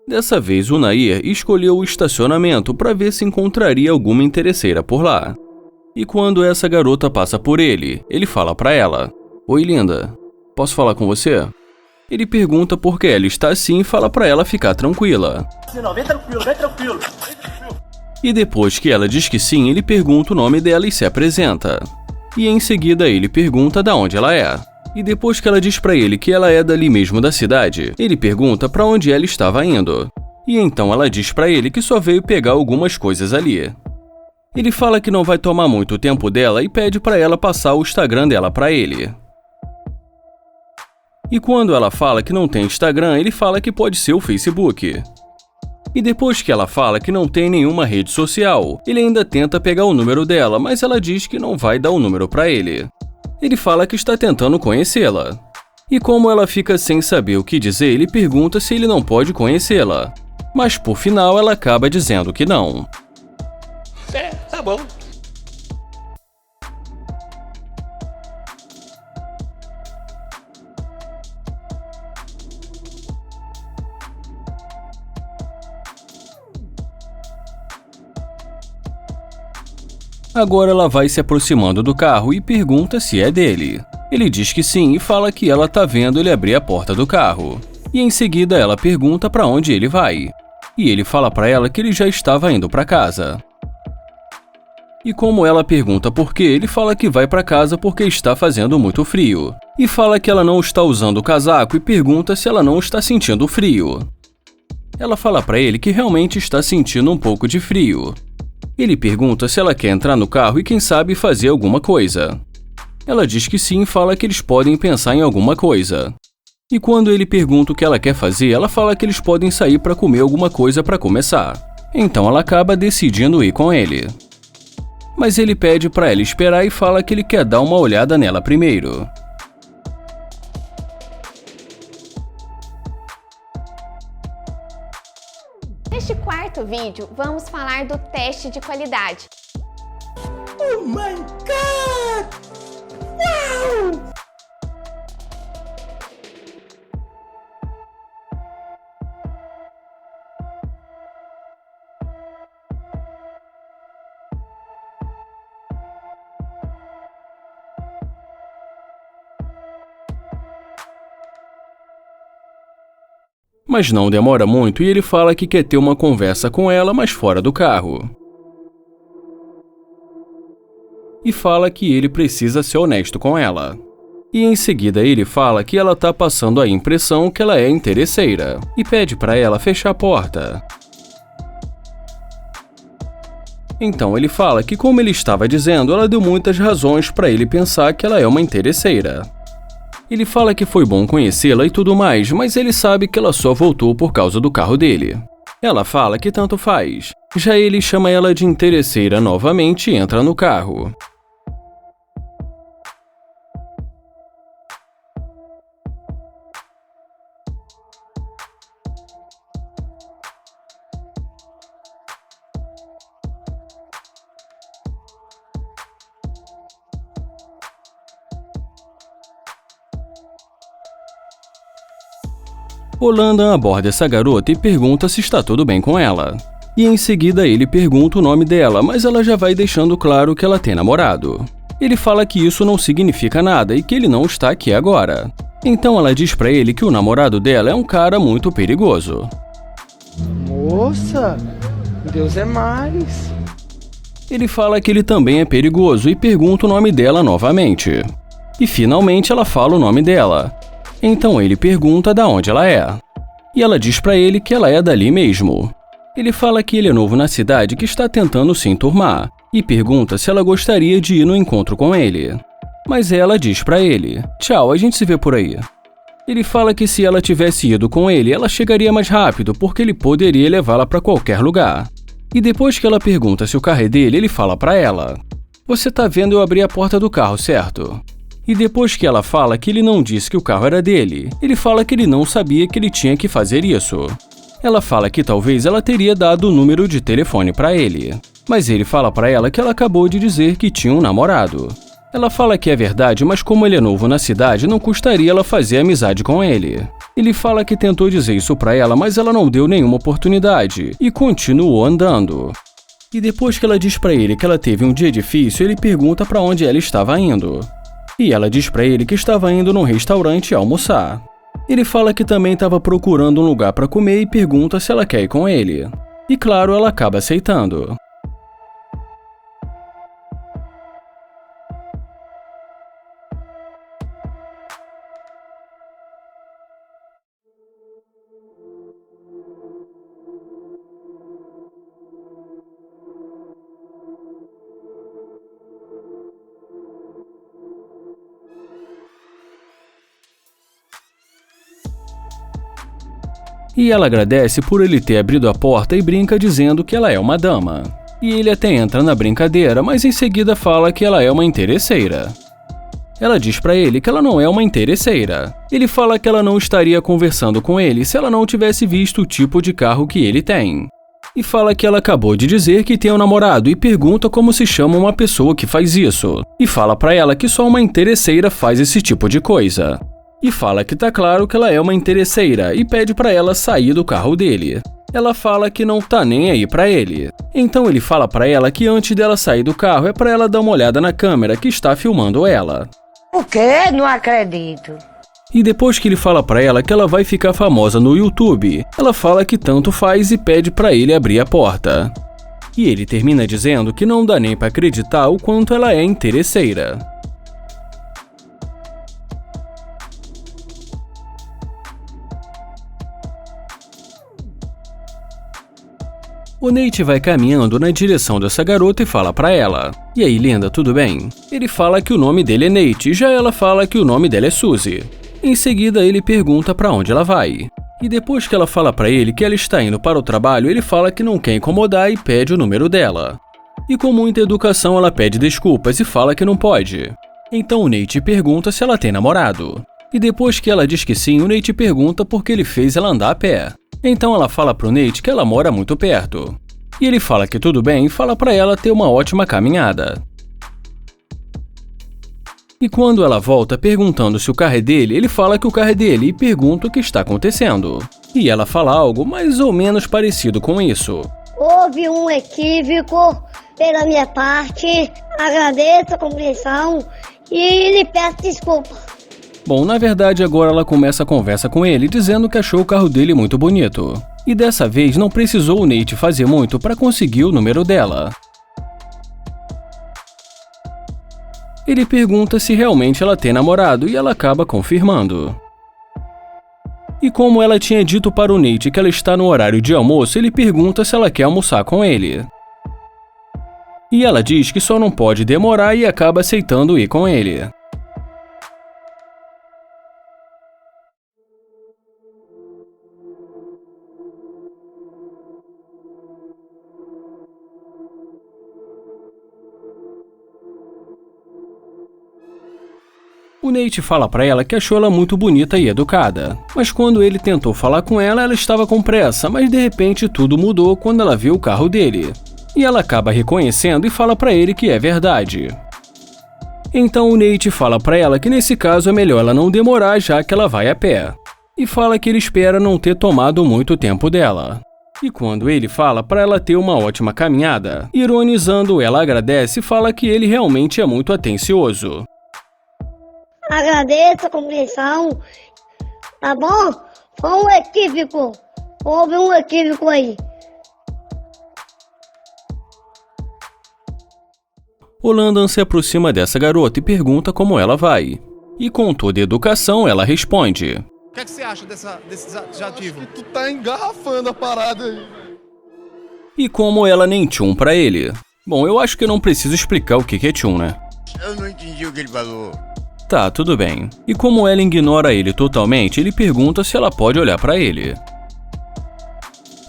Dessa vez, o Nair escolheu o estacionamento para ver se encontraria alguma interesseira por lá. E quando essa garota passa por ele, ele fala para ela: "Oi, linda, posso falar com você?" Ele pergunta por que ela está assim e fala para ela ficar tranquila. Não, vem tranquilo, vem tranquilo. E depois que ela diz que sim, ele pergunta o nome dela e se apresenta. E em seguida ele pergunta de onde ela é. E depois que ela diz pra ele que ela é dali mesmo da cidade, ele pergunta pra onde ela estava indo. E então ela diz pra ele que só veio pegar algumas coisas ali. Ele fala que não vai tomar muito tempo dela e pede pra ela passar o Instagram dela pra ele. E quando ela fala que não tem Instagram, ele fala que pode ser o Facebook. E depois que ela fala que não tem nenhuma rede social, ele ainda tenta pegar o número dela, mas ela diz que não vai dar o número pra ele. Ele fala que está tentando conhecê-la. E como ela fica sem saber o que dizer, ele pergunta se ele não pode conhecê-la. Mas por final ela acaba dizendo que não. Tá bom. Agora ela vai se aproximando do carro e pergunta se é dele. Ele diz que sim e fala que ela tá vendo ele abrir a porta do carro. E em seguida ela pergunta para onde ele vai. E ele fala para ela que ele já estava indo para casa. E como ela pergunta por quê, ele fala que vai para casa porque está fazendo muito frio. E fala que ela não está usando o casaco e pergunta se ela não está sentindo frio. Ela fala para ele que realmente está sentindo um pouco de frio. Ele pergunta se ela quer entrar no carro e quem sabe fazer alguma coisa. Ela diz que sim e fala que eles podem pensar em alguma coisa. E quando ele pergunta o que ela quer fazer, ela fala que eles podem sair para comer alguma coisa para começar. Então ela acaba decidindo ir com ele. Mas ele pede para ela esperar e fala que ele quer dar uma olhada nela primeiro. Neste quarto vídeo, vamos falar do teste de qualidade. Oh my God! Uau! Mas não demora muito e ele fala que quer ter uma conversa com ela, mas fora do carro. E fala que ele precisa ser honesto com ela. E em seguida ele fala que ela tá passando a impressão que ela é interesseira e pede para ela fechar a porta. Então ele fala que, como ele estava dizendo, ela deu muitas razões para ele pensar que ela é uma interesseira. Ele fala que foi bom conhecê-la e tudo mais, mas ele sabe que ela só voltou por causa do carro dele. Ela fala que tanto faz. Já ele chama ela de interesseira novamente e entra no carro. Holanda aborda essa garota e pergunta se está tudo bem com ela. E em seguida ele pergunta o nome dela, mas ela já vai deixando claro que ela tem namorado. Ele fala que isso não significa nada e que ele não está aqui agora. Então ela diz pra ele que o namorado dela é um cara muito perigoso. Moça, Deus é mais. Ele fala que ele também é perigoso e pergunta o nome dela novamente. E finalmente ela fala o nome dela. Então ele pergunta de onde ela é. E ela diz pra ele que ela é dali mesmo. Ele fala que ele é novo na cidade e que está tentando se enturmar. E pergunta se ela gostaria de ir no encontro com ele. Mas ela diz pra ele: "Tchau, a gente se vê por aí." Ele fala que se ela tivesse ido com ele, ela chegaria mais rápido porque ele poderia levá-la pra qualquer lugar. E depois que ela pergunta se o carro é dele, ele fala pra ela: "Você tá vendo eu abrir a porta do carro, certo?" E depois que ela fala que ele não disse que o carro era dele, ele fala que ele não sabia que ele tinha que fazer isso. Ela fala que talvez ela teria dado o número de telefone para ele, mas ele fala para ela que ela acabou de dizer que tinha um namorado. Ela fala que é verdade, mas como ele é novo na cidade, não custaria ela fazer amizade com ele. Ele fala que tentou dizer isso pra ela, mas ela não deu nenhuma oportunidade e continuou andando. E depois que ela diz pra ele que ela teve um dia difícil, ele pergunta pra onde ela estava indo. E ela diz pra ele que estava indo num restaurante almoçar. Ele fala que também estava procurando um lugar pra comer e pergunta se ela quer ir com ele. E claro, ela acaba aceitando. E ela agradece por ele ter abrido a porta e brinca dizendo que ela é uma dama. E ele até entra na brincadeira, mas em seguida fala que ela é uma interesseira. Ela diz pra ele que ela não é uma interesseira. Ele fala que ela não estaria conversando com ele se ela não tivesse visto o tipo de carro que ele tem. E fala que ela acabou de dizer que tem um namorado e pergunta como se chama uma pessoa que faz isso. E fala pra ela que só uma interesseira faz esse tipo de coisa. E fala que tá claro que ela é uma interesseira e pede pra ela sair do carro dele. Ela fala que não tá nem aí pra ele. Então ele fala pra ela que antes dela sair do carro é pra ela dar uma olhada na câmera que está filmando ela. O quê? Não acredito. E depois que ele fala pra ela que ela vai ficar famosa no YouTube, ela fala que tanto faz e pede pra ele abrir a porta. E ele termina dizendo que não dá nem pra acreditar o quanto ela é interesseira. O Nate vai caminhando na direção dessa garota e fala pra ela: "E aí, linda, tudo bem?" Ele fala que o nome dele é Nate e já ela fala que o nome dela é Suzy. Em seguida, ele pergunta pra onde ela vai. E depois que ela fala pra ele que ela está indo para o trabalho, ele fala que não quer incomodar e pede o número dela. E com muita educação, ela pede desculpas e fala que não pode. Então o Nate pergunta se ela tem namorado. E depois que ela diz que sim, o Nate pergunta por que ele fez ela andar a pé. Então ela fala pro Nate que ela mora muito perto. E ele fala que tudo bem e fala pra ela ter uma ótima caminhada. E quando ela volta perguntando se o carro é dele, ele fala que o carro é dele e pergunta o que está acontecendo. E ela fala algo mais ou menos parecido com isso. Houve um equívoco pela minha parte, agradeço a compreensão e lhe peço desculpa. Bom, na verdade agora ela começa a conversa com ele dizendo que achou o carro dele muito bonito. E dessa vez não precisou o Nate fazer muito para conseguir o número dela. Ele pergunta se realmente ela tem namorado e ela acaba confirmando. E como ela tinha dito para o Nate que ela está no horário de almoço, ele pergunta se ela quer almoçar com ele. E ela diz que só não pode demorar e acaba aceitando ir com ele. O Nate fala pra ela que achou ela muito bonita e educada, mas quando ele tentou falar com ela, ela estava com pressa, mas de repente tudo mudou quando ela viu o carro dele. E ela acaba reconhecendo e fala pra ele que é verdade. Então o Nate fala pra ela que nesse caso é melhor ela não demorar já que ela vai a pé. E fala que ele espera não ter tomado muito tempo dela. E quando ele fala pra ela ter uma ótima caminhada, ironizando, ela agradece e fala que ele realmente é muito atencioso. Agradeço a compreensão, tá bom? Foi um equívoco, houve um equívoco aí. O Landon se aproxima dessa garota e pergunta como ela vai. E com toda educação, ela responde: O que é que você acha desse desativo? Acho que tu tá engarrafando a parada aí. E como ela nem tchum pra ele. Bom, eu acho que eu não preciso explicar o que é tchum, né? Eu não entendi o que ele falou. Tá, tudo bem. E como ela ignora ele totalmente, ele pergunta se ela pode olhar pra ele.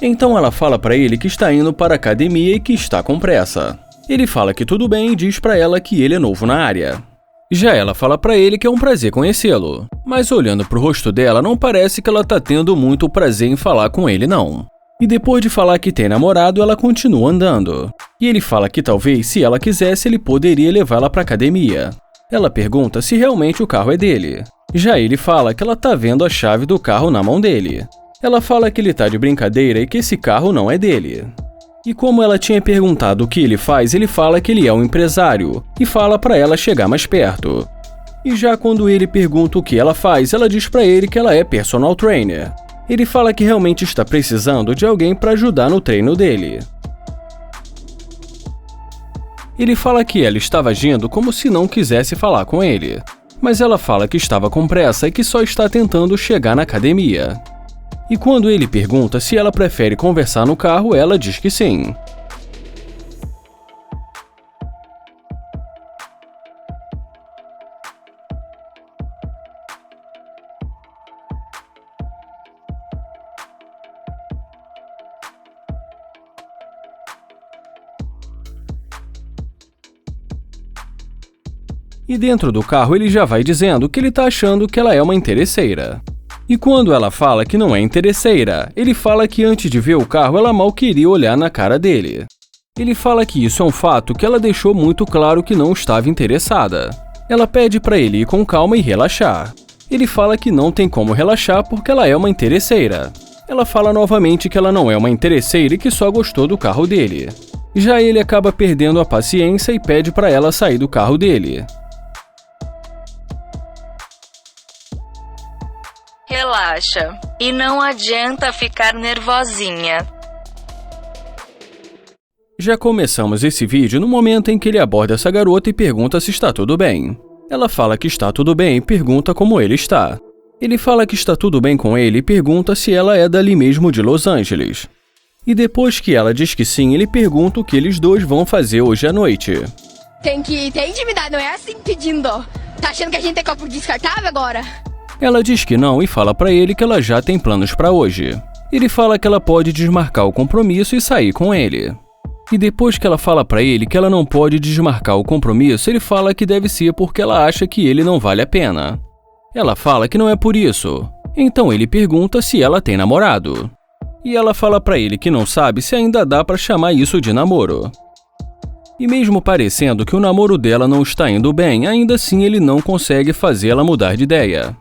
Então ela fala pra ele que está indo para a academia e que está com pressa. Ele fala que tudo bem e diz pra ela que ele é novo na área. Já ela fala pra ele que é um prazer conhecê-lo, mas olhando pro rosto dela não parece que ela tá tendo muito prazer em falar com ele não. E depois de falar que tem namorado, ela continua andando. E ele fala que talvez, se ela quisesse, ele poderia levá-la pra academia. Ela pergunta se realmente o carro é dele. Já ele fala que ela tá vendo a chave do carro na mão dele. Ela fala que ele tá de brincadeira e que esse carro não é dele. E como ela tinha perguntado o que ele faz, ele fala que ele é um empresário e fala para ela chegar mais perto. E já quando ele pergunta o que ela faz, ela diz para ele que ela é personal trainer. Ele fala que realmente está precisando de alguém para ajudar no treino dele. Ele fala que ela estava agindo como se não quisesse falar com ele, mas ela fala que estava com pressa e que só está tentando chegar na academia. E quando ele pergunta se ela prefere conversar no carro, ela diz que sim. E dentro do carro ele já vai dizendo que ele tá achando que ela é uma interesseira. E quando ela fala que não é interesseira, ele fala que antes de ver o carro ela mal queria olhar na cara dele. Ele fala que isso é um fato que ela deixou muito claro que não estava interessada. Ela pede para ele ir com calma e relaxar. Ele fala que não tem como relaxar porque ela é uma interesseira. Ela fala novamente que ela não é uma interesseira e que só gostou do carro dele. Já ele acaba perdendo a paciência e pede para ela sair do carro dele. Relaxa. E não adianta ficar nervosinha. Já começamos esse vídeo no momento em que ele aborda essa garota e pergunta se está tudo bem. Ela fala que está tudo bem e pergunta como ele está. Ele fala que está tudo bem com ele e pergunta se ela é dali mesmo de Los Angeles. E depois que ela diz que sim, ele pergunta o que eles dois vão fazer hoje à noite. Tem que ter intimidade, não é assim pedindo. Tá achando que a gente tem copo descartável agora? Ela diz que não e fala pra ele que ela já tem planos pra hoje. Ele fala que ela pode desmarcar o compromisso e sair com ele. E depois que ela fala pra ele que ela não pode desmarcar o compromisso, ele fala que deve ser porque ela acha que ele não vale a pena. Ela fala que não é por isso. Então ele pergunta se ela tem namorado. E ela fala pra ele que não sabe se ainda dá pra chamar isso de namoro. E mesmo parecendo que o namoro dela não está indo bem, ainda assim ele não consegue fazê-la mudar de ideia.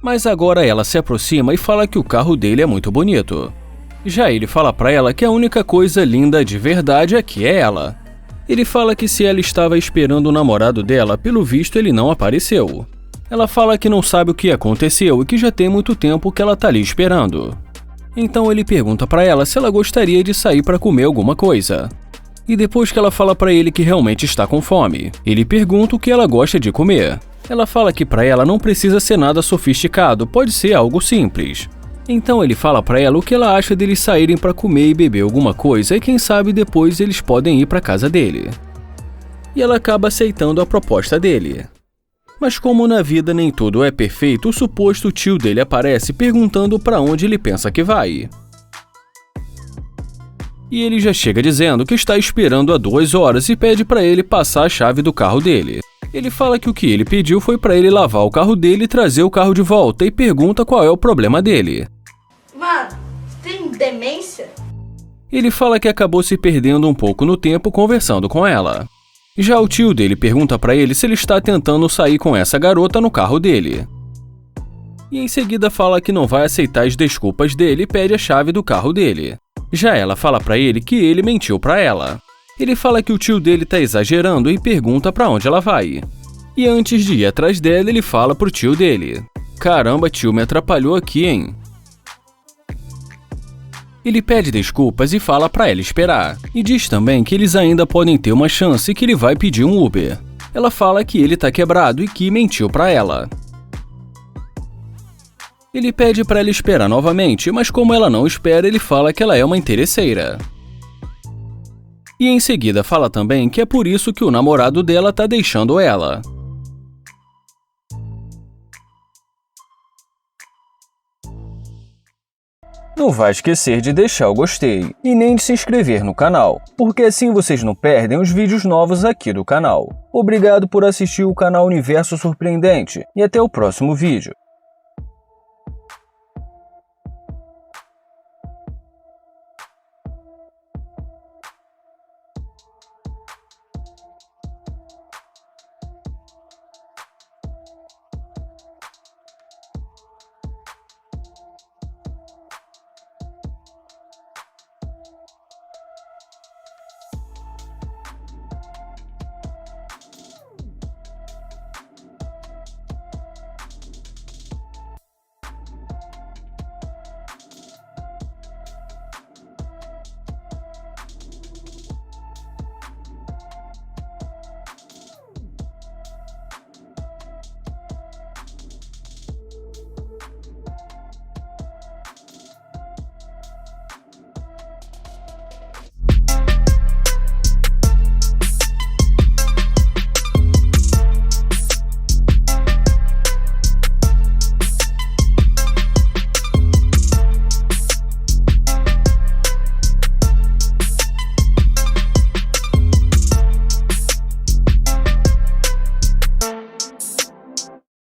Mas agora ela se aproxima e fala que o carro dele é muito bonito. Já ele fala pra ela que a única coisa linda de verdade é que é ela. Ele fala que se ela estava esperando o namorado dela, pelo visto ele não apareceu. Ela fala que não sabe o que aconteceu e que já tem muito tempo que ela tá ali esperando. Então ele pergunta pra ela se ela gostaria de sair pra comer alguma coisa. E depois que ela fala pra ele que realmente está com fome, ele pergunta o que ela gosta de comer. Ela fala que pra ela não precisa ser nada sofisticado, pode ser algo simples. Então ele fala pra ela o que ela acha deles saírem pra comer e beber alguma coisa e quem sabe depois eles podem ir pra casa dele. E ela acaba aceitando a proposta dele. Mas como na vida nem tudo é perfeito, o suposto tio dele aparece perguntando pra onde ele pensa que vai. E ele já chega dizendo que está esperando há 2 horas e pede pra ele passar a chave do carro dele. Ele fala que o que ele pediu foi pra ele lavar o carro dele e trazer o carro de volta e pergunta qual é o problema dele. Mano, tem demência? Ele fala que acabou se perdendo um pouco no tempo conversando com ela. Já o tio dele pergunta pra ele se ele está tentando sair com essa garota no carro dele. E em seguida fala que não vai aceitar as desculpas dele e pede a chave do carro dele. Já ela fala pra ele que ele mentiu pra ela. Ele fala que o tio dele tá exagerando e pergunta pra onde ela vai. E antes de ir atrás dela, ele fala pro tio dele: "Caramba, tio, me atrapalhou aqui, hein?" Ele pede desculpas e fala pra ela esperar. E diz também que eles ainda podem ter uma chance e que ele vai pedir um Uber. ela fala que ele tá quebrado e que mentiu pra ela. Ele pede pra ela esperar novamente, mas como ela não espera, ele fala que ela é uma interesseira. E em seguida fala também que é por isso que o namorado dela tá deixando ela. Não vai esquecer de deixar o gostei e nem de se inscrever no canal, porque assim vocês não perdem os vídeos novos aqui do canal. Obrigado por assistir o canal Universo Surpreendente e até o próximo vídeo.